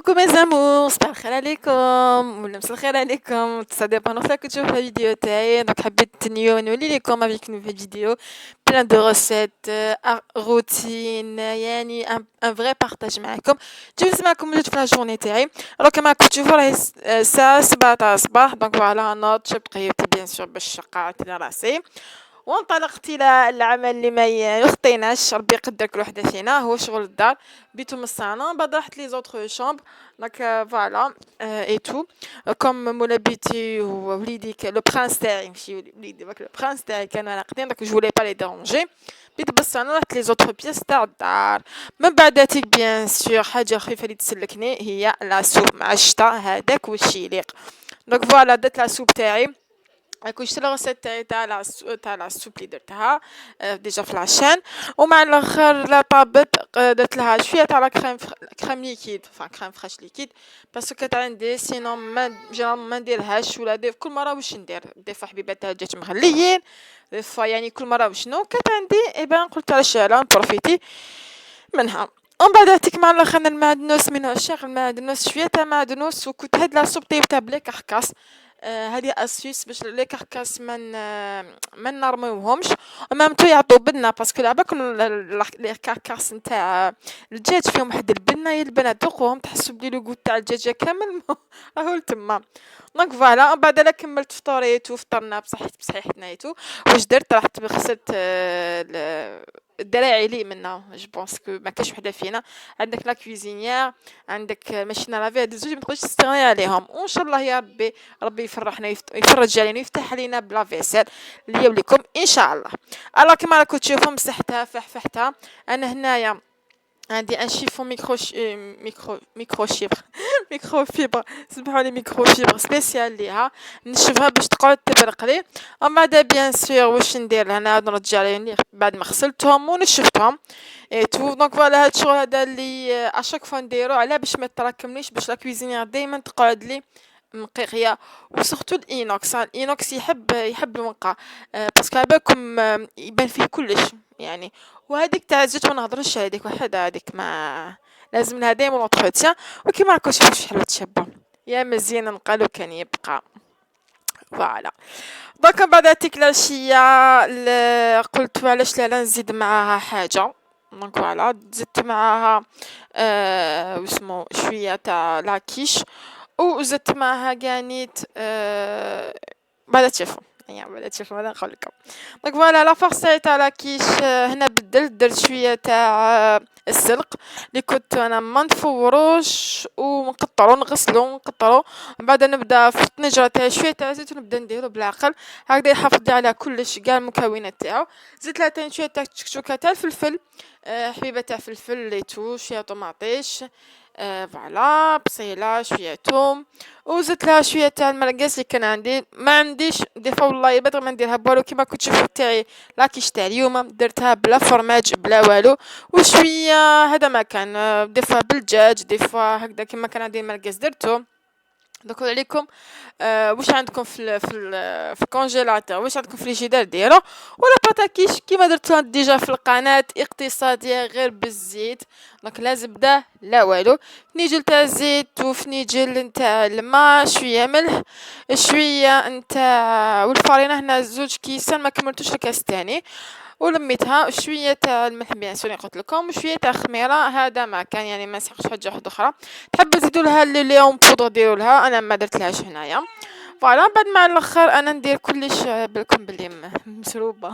Coucou mes amours, صباح الخير عليكم ولا مساء الخير عليكم، ça dépend وقت راكم تشوفوا الفيديو تاعي. دونك حبيت اليوم نولي لكم avec une nouvelle vidéo plein de recettes, routine يعني un vrai partage معاكم. جبت معكم جبت في الجورني تاعي. alors كما راكم تشوفوا راهي الساعة 7 تاع الصباح. دونك فوالا نوض شربت قهيوتي بيان سور باش قعدت على راسي وانطلقت إلى العمل اللي ما يخطيناش، ربي يقدر كل وحدة فينا، هو شغل الدار. بيتو من الصالون بعد رحت لي زوطخ شومبر. دونك فوالا اي تو كوم مولا بيتي ووليدي لو برانس تاعي ماشي وليدي دابا لو برانس تاعي كانوا راقدين، دونك جو فولي با لي ديرونجي. بيت بالصالون رحت لي زوطخ بياس تاع الدار. من بعداتك بيان سور حاجة خفيفة اللي تسلكني هي لا سوب مع الشتا، هذاك وشي يليق. دونك فوالا درت لا سوب تاعي. راكو شفت الغسيل تاعي تاع لا السوب اللي درتها ديجا في لاشين. ومع الاخر لا طابت درت لها شويه تاع لا كريم ليكيد كريم فريش ليكيد باسكو كانت عندي سينو ما نديرهاش. ولا كل مره واش ندير دي فوا حبيباتها جات مغليين، دي فوا يعني كل مره وشنو كانت عندي ايبان قلت علاش لا نبروفيتي منها. ومن بعد تيك مع الاخر المعدنوس من عشاق المعدنوس، شويه تاع معدنوس. وكنت هاد لا سوب طيبتها بلا كركاس. هذه اسيس باش لي كركاس ما نرميوهمش ومام تو يعطوا بدنا، باسكو على بالكم لي كركاس نتاع الدجاج فيهم واحد البنه، هي البنه تذوقوهم تحسوا بلي لو غوت تاع الدجاجه كامل راهو لتما. دونك فوالا بعد لا كملت فطوريت وفطرنا بصحيحتنا. واش درت رحت غسلت الدراعي لي منا. جو بونس كو ما كاش وحده فينا، عندك لا كويزينيير، عندك ماشينا لافي، هاد الزوج ما تقدرش تستغني عليهم. وان شاء الله يا ربي ربي يفرحنا يفرج علينا ويفتح علينا بلا فيسيل ليا وليكم ان شاء الله. الله كما راكم تشوفوا مسحتها فحفحتها. انا هنايا عندي ان شيفون ميكرو شيبر ميكرو فيبر، سمحوا لي ميكرو فيبر سبيسيال ليها نشوفها باش تقعد تبرق لي. ومن بعد بيان سور واش ندير هنا نرجع لهم بعد ما غسلتهم ونشفتهم اي تو. دونك فوالا هاد الشغل هذا اللي اشاك فوا نديرو على باش ما يتراكمليش، باش لا كويزينيير دائما تقعد لي مقيقيه. وسورتو الانوكس يحب المنقى باسكو عباكم يبان فيه كلش يعني. وهذيك تاع الزيت ما نهضرش، هذيك وحده هذيك ما لازم لها دايما اونتروتيان. وكيما راكم تشوفوا شحال تشابه يا مزيان نقالو كان يبقى فوالا. دوكا بعد هاتيك العشيه قلت علاش لا نزيد معاها حاجه. دونك فوالا زدت معاها واسمو شويه تاع لاكيش، وزدت معاها كانيت بعد تشوفوا يعني بعد تشوفوا ماذا نقول لكم. دونك فوالا لا فرصه تاع لاكيش هنا بدلت درت شويه تاع السلق اللي كنت انا ما نفوروش ونقطرو نغسلو ونقطرو. من بعد نبدا في الطنجره تاعي شويه تاع زيت ونبدا نديرو بالعقل هكذا يحافظ لي على كلش كاع المكونات تاعو. زدت لها تاني شويه تاع تشكشوكه تاع الفلفل، حبيبه تاع فلفل ليتو، شويه طماطيش، فوالا بصيله شويه توم. وزدت لها شويه تاع المرقاس اللي كان عندي ما عنديش دي فوا والله بدغ ما نديرها بوالو كيما كنت تشوفوا تاعي لاكيش تاع اليوم درتها بلا فرماج بلا والو. وشويه هذا ما كان دي فوا بالدجاج دي فوا هكذا كيما كان عندي المرقاس درتو. دوك عليكم واش عندكم في الكونجيلاتور، واش عندكم في الفريجيدير ديرو. ولا باتاكيش كيما درت ديجا في القناه اقتصاديه غير بالزيت. دونك لا زبده لا والو، فنيجل تاع الزيت وفنيجل نتاع الماء، شويه ملح شويه نتاع والفرينه هنا زوج كيسان ما كملتوش الكاس تاني. ولميتها شويه تاع الملح بيان سور قلت لكم، وشويه تاع خميره هذا ما كان يعني ما نسحقش حاجه واحده اخرى. تحبوا تزيدوا لها الليون بودر ديروا لها، انا ما درت لهاش هنايا. فوالا بعد مع الاخر انا ندير كلش بالكم بلي مسروبه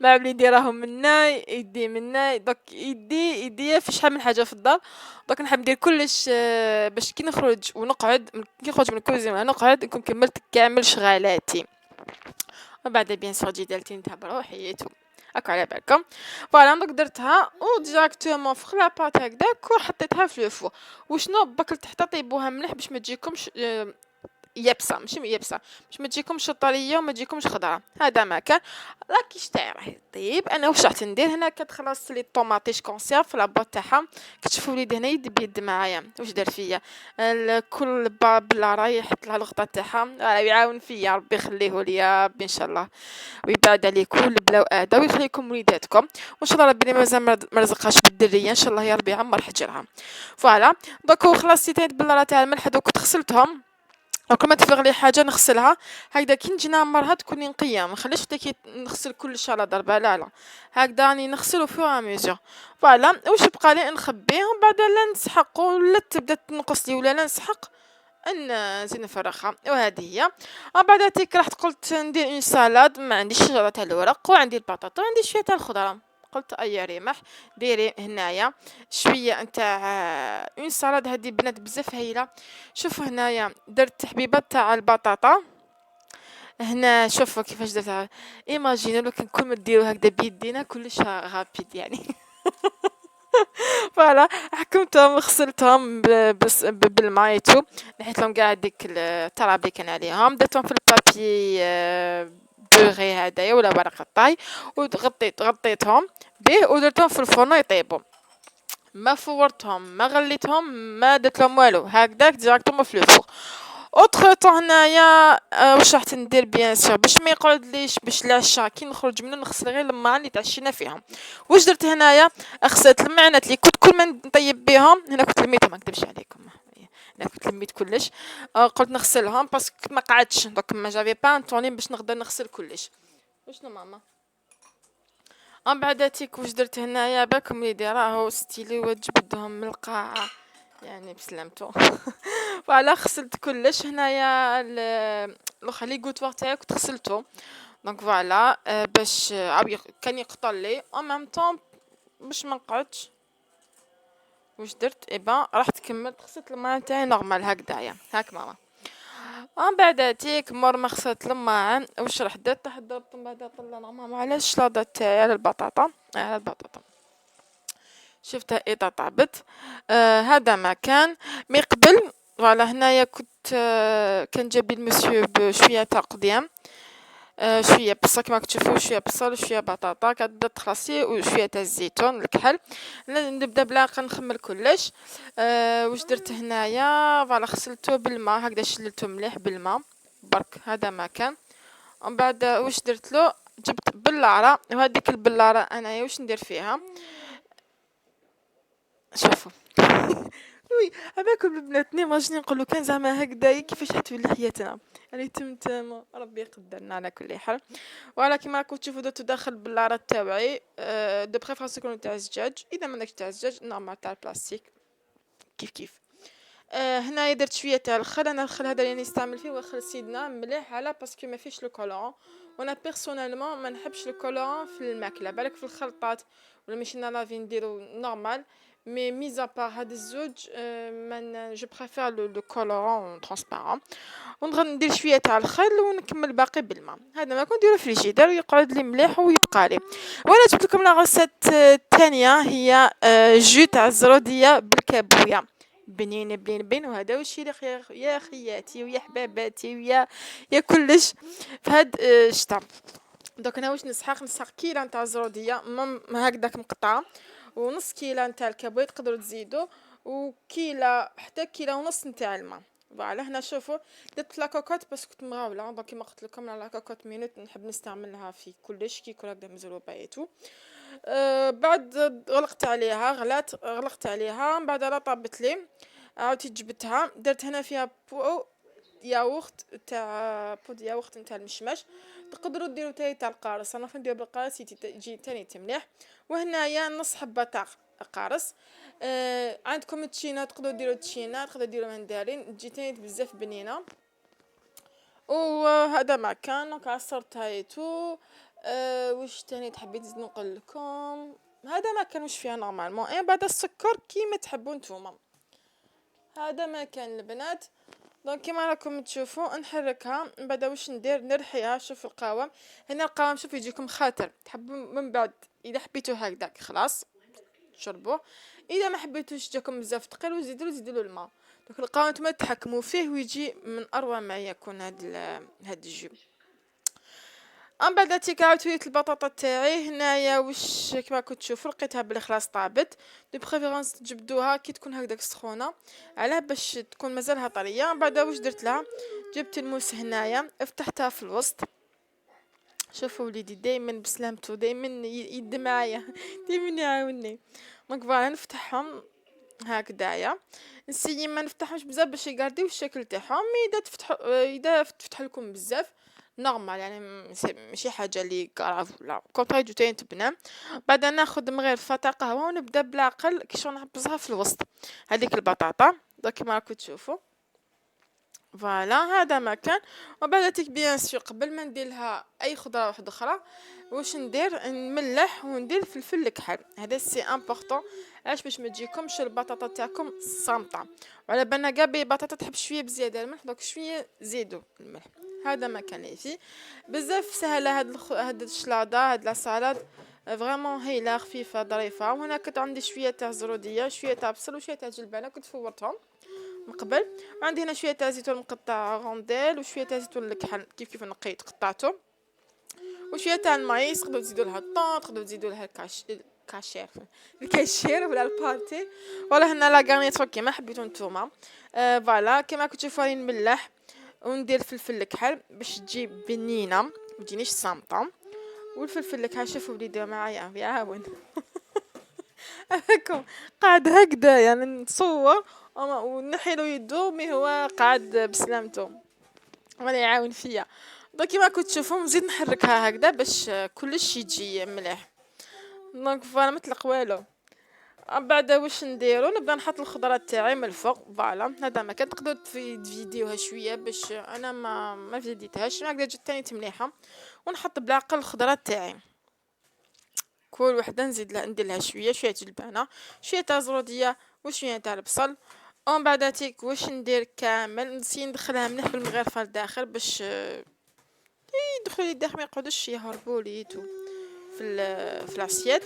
ما بلي نديرهم منا يدي منا. دوك يدي في شحال من حاجه في الدار. دوك نحب ندير كلش باش كي نخرج ونقعد كي نخرج من الكوزينه نقعد نكون كملت كامل شغالاتي. وبعد بيان سور جي دالتي تاع بروحي هاكا على بالكم. فوالا دونك درتها وديراكتومون في لاباط هكداك وحطيتها في الفور. وشنو بكل تحت طيبوها مليح باش ما تجيكمش يابسه، ماشي يابسه، باش ما تجيكمش طريه وما تجيكمش خضره. هذا ما كان. راكي شتاي راهي طيب. انا واش راح ندير هنا؟ كتخلص لي الطوماطيش كونسيرف في لاباط تاعها. كتشوفوا وليدي هنا يد بيد معايا واش دار فيا. كل بلا راه يحط لها الغطاء تاعها، راه يعاون فيا، ربي يخليه ليا ربي ان شاء الله، ويبعد عليكم البلا وآدا ويخليكم وليداتكم، وان شاء الله ربي مازال ما رزقهاش بالدريه ان شاء الله يا ربي يعمر حجرها. فوالا. دوك خلاص سيتين بالله تاع الملح دوك غسلتهم. كل ما تفرغ لي حاجه نغسلها. هكذا كي نجي نعمرها تكوني نقيه، ما نخليش حتى نغسل كلش على ضربه، لا لا. هكذا راني نغسل فيها ميزور. فوالا. واش بقى لي نخبيه ومن بعد لا نسحق ولا تبدا تنقص لي ولا لا نسحق، نزيد نفرخها وهذه هي. ومن بعد تيك رحت قلت ندير اون سالاد، ما عنديش شجره تاع الورق وعندي البطاطا وعندي شويه تاع الخضره. قلت اي رمح ديري هنايا شويه نتاع اون سالاد. هذه بنات بزاف هايله. شوفوا هنايا درت حبيبات تاع البطاطا. هنا شوفوا كيفاش درتها. ايماجينوا لو كان كل ما ديروا هكذا بيدينا كلش غابيد يعني. فوالا. حكمتهم غسلتهم بالماء تو. نحيت لهم قاع ديك التراب اللي كان عليهم، درتهم في البابي بوغي هدايا ولا ورق الطاي، غطيتهم به ودرتهم في الفرن يطيبوا. ما فورتهم ما غليتهم ما درت لهم والو، هكذاك ديراكتوم في الفوق. اوتر طون هنايا واش راح ندير بيان سور باش ما يقعدليش باش العشاء كي نخرج منه نغسل غير الماعن اللي تعشينا فيهم. واش درت هنايا؟ غسلت المعانات اللي كنت كل ما نطيب بهم. هنا كنت لميتهم ما نكذبش عليكم، انا كنت لميت كلش. قلت نغسلهم باسكو ما قعدتش دوك ما جافي با طوني باش نقدر نغسل كلش. وشنو ماما؟ من بعد تيك واش درت هنايا باكم وليدي راهو ستيلي وجبدهم من القاعه يعني بسلامتو. فوالا غسلت كلش هنايا الاخر لي غوتوار تاعي كنت غسلته. دونك فوالا باش كان يقطر لي او ميم طون باش ما نقعدش. واش درت؟ ايبا رحت كملت غسلت الماء تاعي نورمال هكذايا هاك ماما. ومن بعد تيك مور ما غسلت الماء واش رحت درت؟ ضربت من بعد طلعنا ماما على الشلاضه تاعي على البطاطا. على البطاطا شفتها اذا طابت. هذا ما كان مي قبل. فوالا هنايا كنت كان جاب لي المسيو بشويه تاع قديم. شويه بصل كما تشوفوا، شويه بصل وشويه بطاطا كتبدا تخلصي وشويه تاع الزيتون الكحل. نبدا بلاقه نخمر كلش. واش درت هنايا؟ فوالا غسلته بالماء هكذا شللته مليح بالماء برك. هذا ما كان. ومن بعد واش درت له؟ جبت بلاره وهذيك البلاره انايا واش ندير فيها؟ شوفوا. وي هذاكم البنات نيماجيني نقولوا كان زعما هكذا كيفاش حتولي حياتنا يعني تمتم ربي يقدرنا على كل حال. وعلى كيما راكم تشوفوا درت داخل البلاره تاوعي. دو بريفيرونس يكون تاع الزجاج، اذا ما عندكش تاع الزجاج نورمال تاع البلاستيك كيف كيف. هنايا درت شويه تاع الخل. انا الخل هذا اللي نستعمل فيه وخل سيدنا مليح على باسكو ما فيش لو كولورون، وانا بيرسونيلمون ما نحبش لو كولورون في الماكله. بالك في الخلطات ولا ماشينا لافي نديرو نورمال. مي ميزا بار هاد الزوج من جو بريفير لو كولورون ترانسبارون. ندير شويه تاع الخل ونكمل باقي بالماء. هذا ما كون نديرو في الفريجيدير ويقعد لي مليح ويبقى لي. وانا جبت لكم لا غوسيت الثانيه هي جو تاع الزروديه بالكابويه. بنين بنين بين وهذا وش يا خياتي ويا حباباتي يا كلش فهاد الشتا. دوك انا واش نسحق كيلان تاع الزروديه هكذاك مقطعه، ونص كيلان نتاع الكابوي تقدروا تزيدوا، وكيلا حتى كيلا ونص نتاع الماء. فوالا هنا شوفوا درت لاكوكوت بس كنت مغاوله دونك كيما قلت لكم لاكوكوت مينوت نحب نستعملها في كلش كي يكون هكذا مزروبه ايتو. بعد غلقت عليها من بعد راه طابت لي. عاودت جبتها درت هنا فيها ياغورت تاع ياغورت نتاع المشمش. تقدروا ديروا تاع القارص، انا ندير بالقارص يجي تاني مليح. وهنايا نص حبه تاع قارص. عندكم التشينا تقدروا ديروا التشينا، تقدروا ديروا مندارين تجي تاني بزاف بنينه. وهذا ما كان عصرت هايتو. واش تاني تحبي نقول لكم؟ هذا ما كان واش فيها نورمالمون بعد السكر كيما تحبوا نتوما. هذا ما كان البنات. دونك كيما راكم تشوفوا نحركها من بعد واش ندير نرحيها. شوف القوام هنا القوام شوف يجيكم خاطر تحبوا من بعد اذا حبيتوا هكذاك خلاص تشربوه. اذا ما حبيتوش جاكم بزاف ثقيل زيدوا له الماء، دوك تلقاو نتوما تحكموا فيه ويجي من اروع ما يكون هاد الجو. من بعد عاودت وليت البطاطا تاعي هنايا، واش كما كنت تشوفوا لقيتها بلي خلاص طابت. دو بريفيرونس تجبدوها كي تكون هكذاك سخونه، علاه باش تكون مازالها طريه. من بعد واش درت لها، جبت الموس هنايا فتحتها في الوسط. شوفوا وليدي دائما بسلامته، دائما يد معايا دائما يعاوني. دونك فوالا نفتحهم هكذايا، نسيي ما نفتحهمش بزاف باش يغارديو الشكل تاعهم. اذا تفتح لكم بزاف نورمال، يعني ماشي حاجه اللي كراف ولا كونطري جو تاين تبنى. بعد ناخذ مغرفه تاع قهوه ونبدا بالعقل كي شغل نحبسها في الوسط هذيك البطاطا دوك كما راكم تشوفوا. فوالا هذا مكان. وبعد بيان سور قبل ما ندير لها اي خضره واحده اخرى، واش ندير، نملح وندير فلفل الكحل. هذا سي امبورطون، علاش باش ما تجيكمش البطاطا تاعكم صامطه. وعلى بالنا كاع بطاطا تحب شويه بزياده الملح، دونك شويه زيدوا الملح. هذا ما كان فيه بزاف سهله. هاد الشلاضه، هاد لا سالاد فريمون هايله خفيفه ظريفه. وهنا كنت عندي شويه تاع زروديه، شويه تاع بصل، وشويه تاع جلبانه كنت فورتهم من قبل. وعندي هنا شويه تاع زيتون مقطع غونديل، وشويه تاع زيتون الكحل كيف نقيت قطعته، وشويه تاع المايس. تقدروا تزيدوا لها الطون، تقدروا تزيدوا لها الكاشير ولا البارتي، ولا هنا لا غارنيتور كيما حبيتو نتوما. فوالا كيما كنت تشوفوا راني نملح وندير فلفل الكحل باش تجي بنينه، ما تجينيش صامطه. والفلفل الكحل شوفوا وليدي معايا يعاون هاكم قاعد هكذا يعني نتصور ونحيلو يدو، مي هو قاعد بسلامته ولا يعاون فيا. دونك كيما كنت تشوفوا نزيد نحركها هكذا باش كلش يجي مليح. دونك فوالا مطلق والو. بعد واش نديرو، نبدا نحط الخضرات تاعي من الفوق. فوالا هذا ما كان تقدروا تفيديوها شويه باش انا ما فيديتهاش، هكذا جات تاني مليحه. ونحط بالعقل الخضرات تاعي كل وحده نزيد لها، ندير لها شويه جلبانه، شويه تاع زروديه، وشويه تاع البصل. ومن بعد واش ندير كامل نسي ندخلها مليح بالمغرفه لداخل باش يدخلوا لي الداخل ما يقعدوش يهربوا لي في العصيات.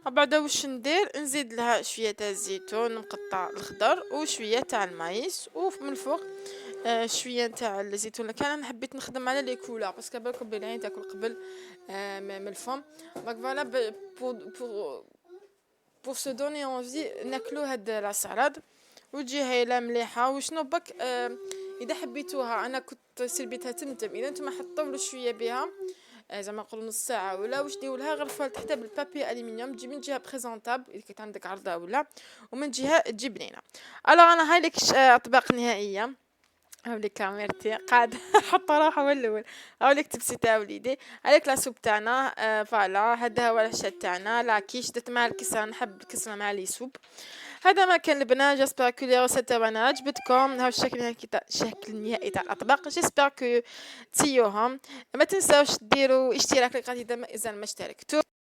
وبعد واش ندير، نزيد لها شويه تاع الزيتون مقطع الخضر، وشويه تاع المايس، ومن الفوق شويه تاع الزيتون اللي كان انا حبيت نخدم على لي كولور باسكو بالكم بالعين تاكل قبل من الفم. دونك فوالا بور سو دوني اونفي ناكلو هاد لا سالاد وتجي هايله مليحه. وشنو بك اذا حبيتوها، انا كنت سربيتها تمتم، اذا نتوما حطوا شويه بها زعما نقولوا نص ساعه ولا واش ديروا لها، غرفوها تحتها بالبابي الومنيوم تجي من جهه بريزونطابل اذا كانت عندك عرضه ولا، ومن جهه تجي بنينه. الوغ انا هاي لك اطباق نهائيه. هاوليك كاميرتي قاعد حط روحه هو الاول. هاوليك تبسي تاع وليدي، هذيك لا سوب تاعنا. فوالا هذا هو العشاء تاعنا. لا كيش درت مع الكسره، نحب الكسره مع لي سوب. هذا ما كان البنات. جيسبر كو لي روسيت تاعنا عجبتكم. هاو الشكل النهائي تاع الاطباق. جيسبر كو تسيوهم. ما تنساوش ديروا اشتراك للقناه اذا ما اشتركتوا.